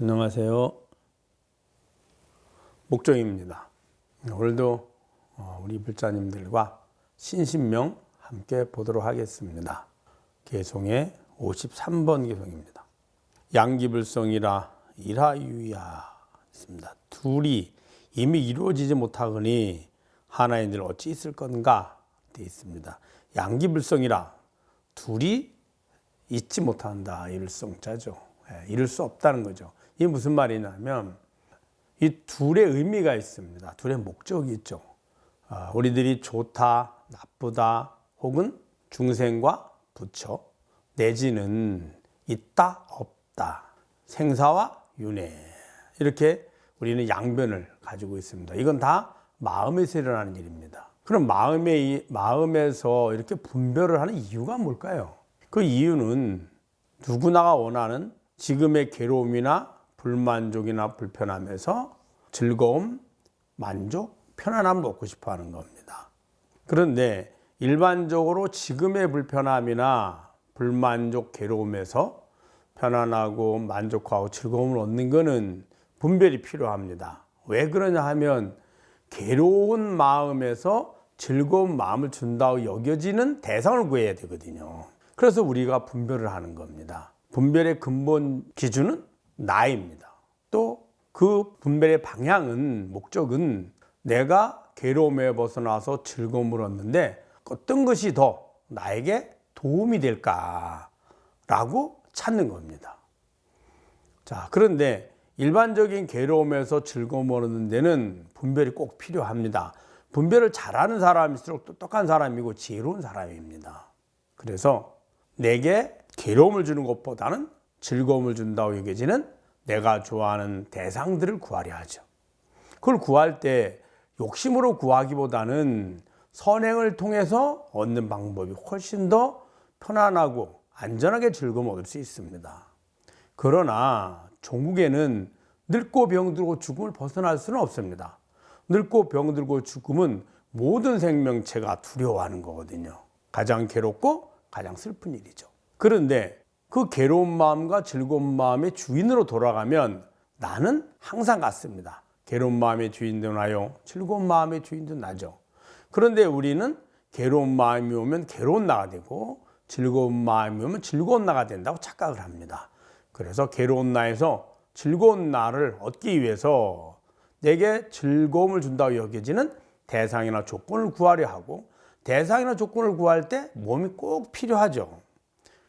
안녕하세요. 목종입니다. 오늘도 우리 불자님들과 신신명 함께 보도록 하겠습니다. 개송의 53번 개송입니다. 양기불성이라 일하유야 있습니다. 둘이 이미 이루어지지 못하거니 하나인들 어찌 있을 건가 되어 있습니다. 양기불성이라 둘이 있지 못한다. 일성자죠. 이룰 수 없다는 거죠. 이게 무슨 말이냐면 이 둘의 의미가 있습니다. 둘의 목적이 있죠. 우리들이 좋다, 나쁘다, 혹은 중생과 부처, 내지는 있다, 없다, 생사와 윤회, 이렇게 우리는 양변을 가지고 있습니다. 이건 다 마음에서 일어나는 일입니다. 그럼 마음에서 이렇게 분별을 하는 이유가 뭘까요? 그 이유는 누구나가 원하는 지금의 괴로움이나 불만족이나 불편함에서 즐거움, 만족, 편안함을 얻고 싶어 하는 겁니다. 그런데 일반적으로 지금의 불편함이나 불만족, 괴로움에서 편안하고 만족하고 즐거움을 얻는 것은 분별이 필요합니다. 왜 그러냐 하면 괴로운 마음에서 즐거운 마음을 준다고 여겨지는 대상을 구해야 되거든요. 그래서 우리가 분별을 하는 겁니다. 분별의 근본 기준은 나입니다. 또 그 분별의 방향은, 목적은 내가 괴로움에 벗어나서 즐거움을 얻는데 어떤 것이 더 나에게 도움이 될까라고 찾는 겁니다. 자, 그런데 일반적인 괴로움에서 즐거움을 얻는 데는 분별이 꼭 필요합니다. 분별을 잘하는 사람일수록 똑똑한 사람이고 지혜로운 사람입니다. 그래서 내게 괴로움을 주는 것보다는 즐거움을 준다고 여겨지는 내가 좋아하는 대상들을 구하려 하죠. 그걸 구할 때 욕심으로 구하기보다는 선행을 통해서 얻는 방법이 훨씬 더 편안하고 안전하게 즐거움을 얻을 수 있습니다. 그러나 종국에는 늙고 병들고 죽음을 벗어날 수는 없습니다. 늙고 병들고 죽음은 모든 생명체가 두려워하는 거거든요. 가장 괴롭고 가장 슬픈 일이죠. 그런데 그 괴로운 마음과 즐거운 마음의 주인으로 돌아가면 나는 항상 같습니다. 괴로운 마음의 주인도 나요, 즐거운 마음의 주인도 나죠. 그런데 우리는 괴로운 마음이 오면 괴로운 나가 되고 즐거운 마음이 오면 즐거운 나가 된다고 착각을 합니다. 그래서 괴로운 나에서 즐거운 나를 얻기 위해서 내게 즐거움을 준다고 여겨지는 대상이나 조건을 구하려 하고, 대상이나 조건을 구할 때 몸이 꼭 필요하죠.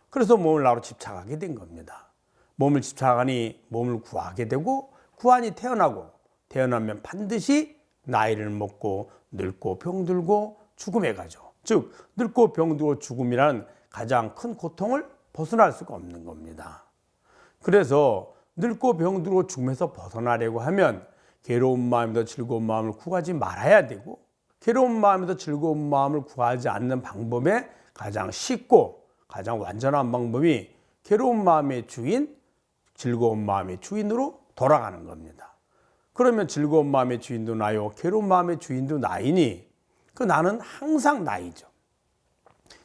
그래서 몸을 나로 집착하게 된 겁니다. 몸을 집착하니 몸을 구하게 되고, 구하니 태어나고, 태어나면 반드시 나이를 먹고 늙고 병들고 죽음에 가죠. 즉 늙고 병들고 죽음이라는 가장 큰 고통을 벗어날 수가 없는 겁니다. 그래서 늙고 병들고 죽음에서 벗어나려고 하면 괴로운 마음이나 즐거운 마음을 구하지 말아야 되고, 괴로운 마음에서 즐거운 마음을 구하지 않는 방법의 가장 쉽고 가장 완전한 방법이 괴로운 마음의 주인, 즐거운 마음의 주인으로 돌아가는 겁니다. 그러면 즐거운 마음의 주인도 나요, 괴로운 마음의 주인도 나이니 그 나는 항상 나이죠.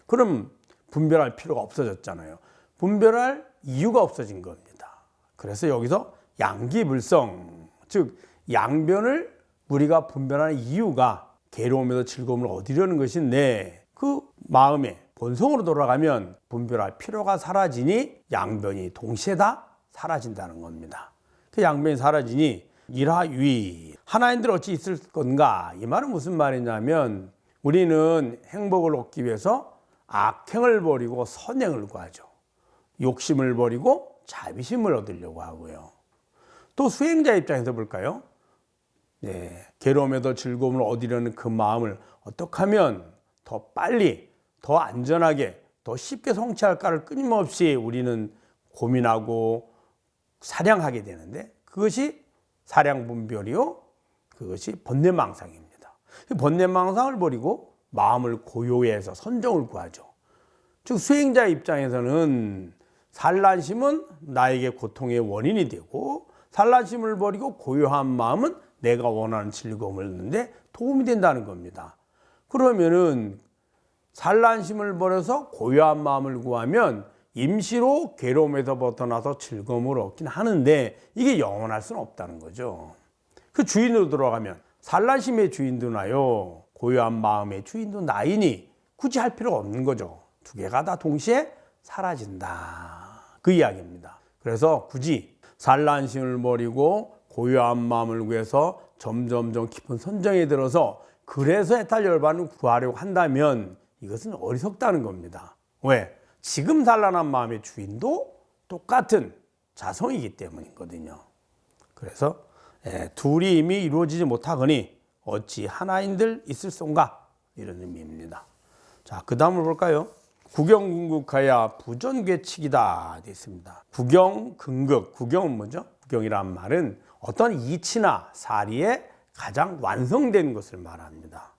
그럼 분별할 필요가 없어졌잖아요. 분별할 이유가 없어진 겁니다. 그래서 여기서 양기불성, 즉 양변을 우리가 분별하는 이유가 괴로움에서 즐거움을 얻으려는 것인데, 그 마음의 본성으로 돌아가면 분별할 필요가 사라지니 양변이 동시에 다 사라진다는 겁니다. 그 양변이 사라지니 일하유이, 하나인들 어찌 있을 건가? 이 말은 무슨 말이냐면 우리는 행복을 얻기 위해서 악행을 버리고 선행을 구하죠. 욕심을 버리고 자비심을 얻으려고 하고요. 또 수행자 입장에서 볼까요? 괴로움에도 즐거움을 얻으려는 그 마음을 어떻게 하면 더 빨리, 더 안전하게, 더 쉽게 성취할까를 끊임없이 우리는 고민하고 사량하게 되는데, 그것이 사량분별이요, 그것이 번뇌망상입니다. 번뇌망상을 버리고 마음을 고요해서 선정을 구하죠. 즉 수행자 입장에서는 산란심은 나에게 고통의 원인이 되고, 산란심을 버리고 고요한 마음은 내가 원하는 즐거움을 얻는데 도움이 된다는 겁니다. 그러면은 산란심을 버려서 고요한 마음을 구하면 임시로 괴로움에서 벗어나서 즐거움을 얻긴 하는데 이게 영원할 수는 없다는 거죠. 그 주인으로 돌아가면 산란심의 주인도 나요, 고요한 마음의 주인도 나이니 굳이 할 필요가 없는 거죠. 두 개가 다 동시에 사라진다, 그 이야기입니다. 그래서 굳이 산란심을 버리고 고요한 마음을 위해서 점점점 깊은 선정에 들어서 그래서 해탈 열반을 구하려고 한다면 이것은 어리석다는 겁니다. 왜? 지금 산란한 마음의 주인도 똑같은 자성이기 때문이거든요. 그래서 둘이 이미 이루어지지 못하거니 어찌 하나인들 있을쏜가, 이런 의미입니다. 자, 그 다음을 볼까요? 구경궁극하야 부전괴칙이다 되어 있습니다. 구경궁극, 구경은 뭐죠? 구경이란 말은 어떤 이치나 사리의 가장 완성된 것을 말합니다.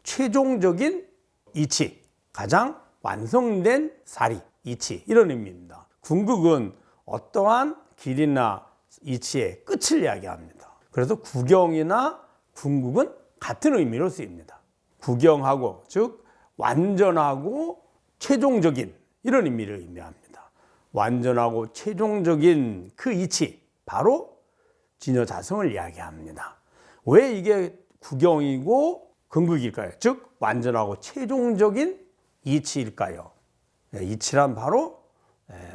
최종적인 이치, 가장 완성된 사리, 이치, 이런 의미입니다. 궁극은 어떠한 길이나 이치의 끝을 이야기합니다. 그래서 구경이나 궁극은 같은 의미로 쓰입니다. 구경하고, 즉 완전하고 최종적인, 이런 의미를 의미합니다. 완전하고 최종적인 그 이치, 바로 진여자성을 이야기합니다. 왜 이게 구경이고 궁극일까요? 즉 완전하고 최종적인 이치일까요? 이치란 바로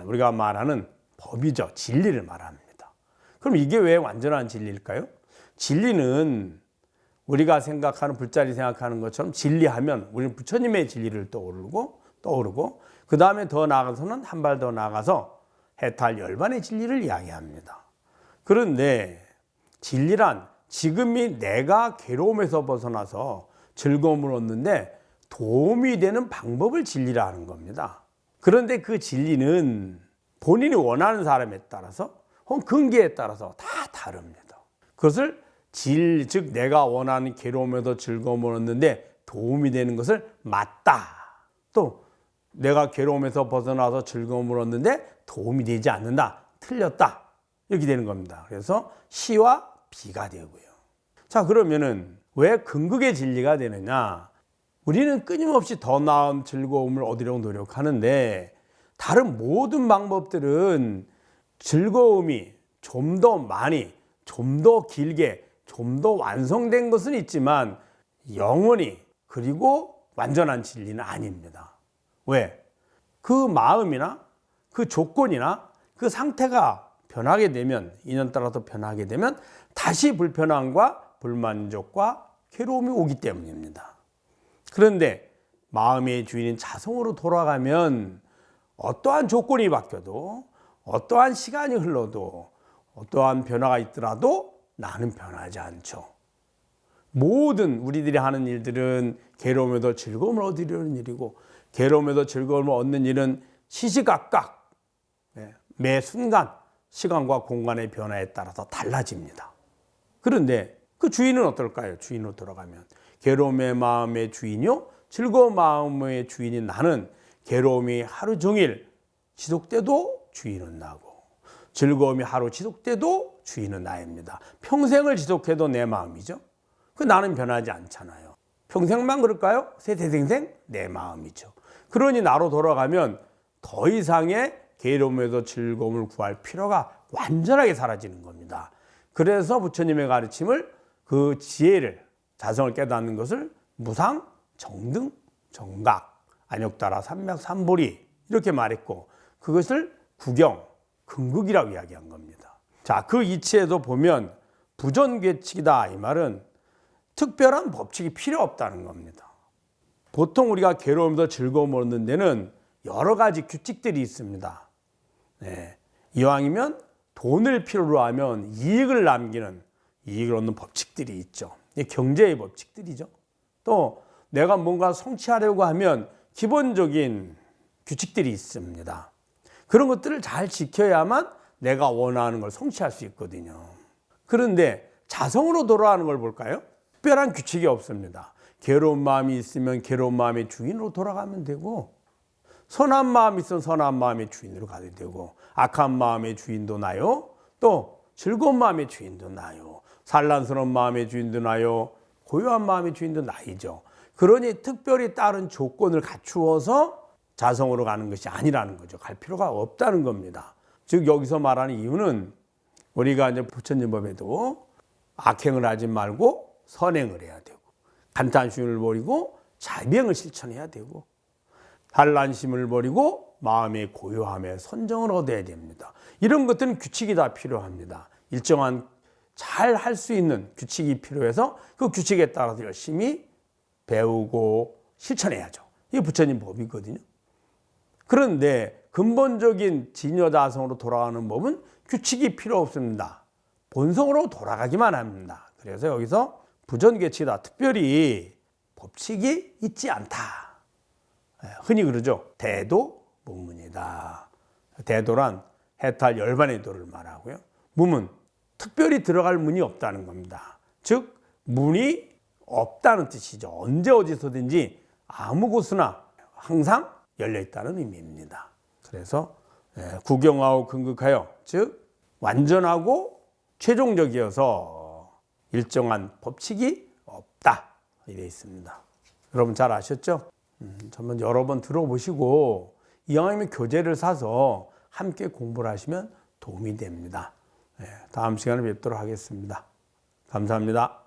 우리가 말하는 법이죠. 진리를 말합니다. 그럼 이게 왜 완전한 진리일까요? 진리는 우리가 생각하는, 불자리 생각하는 것처럼 진리하면 우리는 부처님의 진리를 떠오르고 그 다음에 더 나아가서는 한 발 더 나아가서 해탈 열반의 진리를 이야기합니다. 그런데 진리란 지금이 내가 괴로움에서 벗어나서 즐거움을 얻는데 도움이 되는 방법을 진리라 하는 겁니다. 그런데 그 진리는 본인이 원하는 사람에 따라서 혹은 근기에 따라서 다 다릅니다. 그것을 즉 내가 원하는 괴로움에서 즐거움을 얻는데 도움이 되는 것을 맞다, 또 내가 괴로움에서 벗어나서 즐거움을 얻는데 도움이 되지 않는다, 틀렸다, 이렇게 되는 겁니다. 그래서 시와 비가 되고요. 자, 그러면은 왜 궁극의 진리가 되느냐? 우리는 끊임없이 더 나은 즐거움을 얻으려고 노력하는데 다른 모든 방법들은 즐거움이 좀 더 많이, 좀 더 길게, 좀 더 완성된 것은 있지만 영원히, 그리고 완전한 진리는 아닙니다. 왜? 그 마음이나 그 조건이나 그 상태가 변하게 되면, 인연 따라서 변하게 되면 다시 불편함과 불만족과 괴로움이 오기 때문입니다. 그런데 마음의 주인인 자성으로 돌아가면 어떠한 조건이 바뀌어도, 어떠한 시간이 흘러도, 어떠한 변화가 있더라도 나는 변하지 않죠. 모든 우리들이 하는 일들은 괴로움에도 즐거움을 얻으려는 일이고, 괴로움에도 즐거움을 얻는 일은 시시각각 매 순간 시간과 공간의 변화에 따라서 달라집니다. 그런데 그 주인은 어떨까요? 주인으로 돌아가면 괴로움의 마음의 주인이요, 즐거운 마음의 주인인 나는 괴로움이 하루 종일 지속돼도 주인은 나고, 즐거움이 하루 지속돼도 주인은 나입니다. 평생을 지속해도 내 마음이죠. 그 나는 변하지 않잖아요. 평생만 그럴까요? 세세생생 내 마음이죠. 그러니 나로 돌아가면 더 이상의 괴로움에서 즐거움을 구할 필요가 완전하게 사라지는 겁니다. 그래서 부처님의 가르침을, 그 지혜를, 자성을 깨닫는 것을 무상, 정등, 정각, 안욕따라, 삼맥, 삼보리 이렇게 말했고, 그것을 구경, 궁극이라고 이야기한 겁니다. 자, 그 이치에도 보면 부전괴칙이다, 이 말은 특별한 법칙이 필요 없다는 겁니다. 보통 우리가 괴로움에서 즐거움을 얻는 데는 여러 가지 규칙들이 있습니다. 이왕이면 돈을 필요로 하면 이익을 남기는, 이익을 얻는 법칙들이 있죠. 경제의 법칙들이죠. 또 내가 뭔가 성취하려고 하면 기본적인 규칙들이 있습니다. 그런 것들을 잘 지켜야만 내가 원하는 걸 성취할 수 있거든요. 그런데 자성으로 돌아가는 걸 볼까요? 특별한 규칙이 없습니다. 괴로운 마음이 있으면 괴로운 마음의 주인으로 돌아가면 되고, 선한 마음이 있으면 선한 마음의 주인으로 가도 되고, 악한 마음의 주인도 나요, 또 즐거운 마음의 주인도 나요, 산란스러운 마음의 주인도 나요, 고요한 마음의 주인도 나이죠. 그러니 특별히 다른 조건을 갖추어서 자성으로 가는 것이 아니라는 거죠. 갈 필요가 없다는 겁니다. 즉 여기서 말하는 이유는 우리가 이제 부처님 법에도 악행을 하지 말고 선행을 해야 되고, 간탄심을 버리고 자비행을 실천해야 되고, 단란심을 버리고 마음의 고요함에 선정을 얻어야 됩니다. 이런 것들은 규칙이 다 필요합니다. 일정한 잘 할 수 있는 규칙이 필요해서 그 규칙에 따라서 열심히 배우고 실천해야죠. 이게 부처님 법이거든요. 그런데 근본적인 진여자성으로 돌아가는 법은 규칙이 필요 없습니다. 본성으로 돌아가기만 합니다. 그래서 여기서 부전계치다, 특별히 법칙이 있지 않다. 흔히 그러죠. 대도 무문이다. 대도란 해탈 열반의 도를 말하고요. 무문, 특별히 들어갈 문이 없다는 겁니다. 즉 문이 없다는 뜻이죠. 언제 어디서든지 아무 곳이나 항상 열려있다는 의미입니다. 그래서 구경하고 근극하여, 즉 완전하고 최종적이어서 일정한 법칙이 없다 이래 있습니다. 여러분 잘 아셨죠? 한번 여러 번 들어보시고 이왕이면 교재를 사서 함께 공부를 하시면 도움이 됩니다. 다음 시간에 뵙도록 하겠습니다. 감사합니다.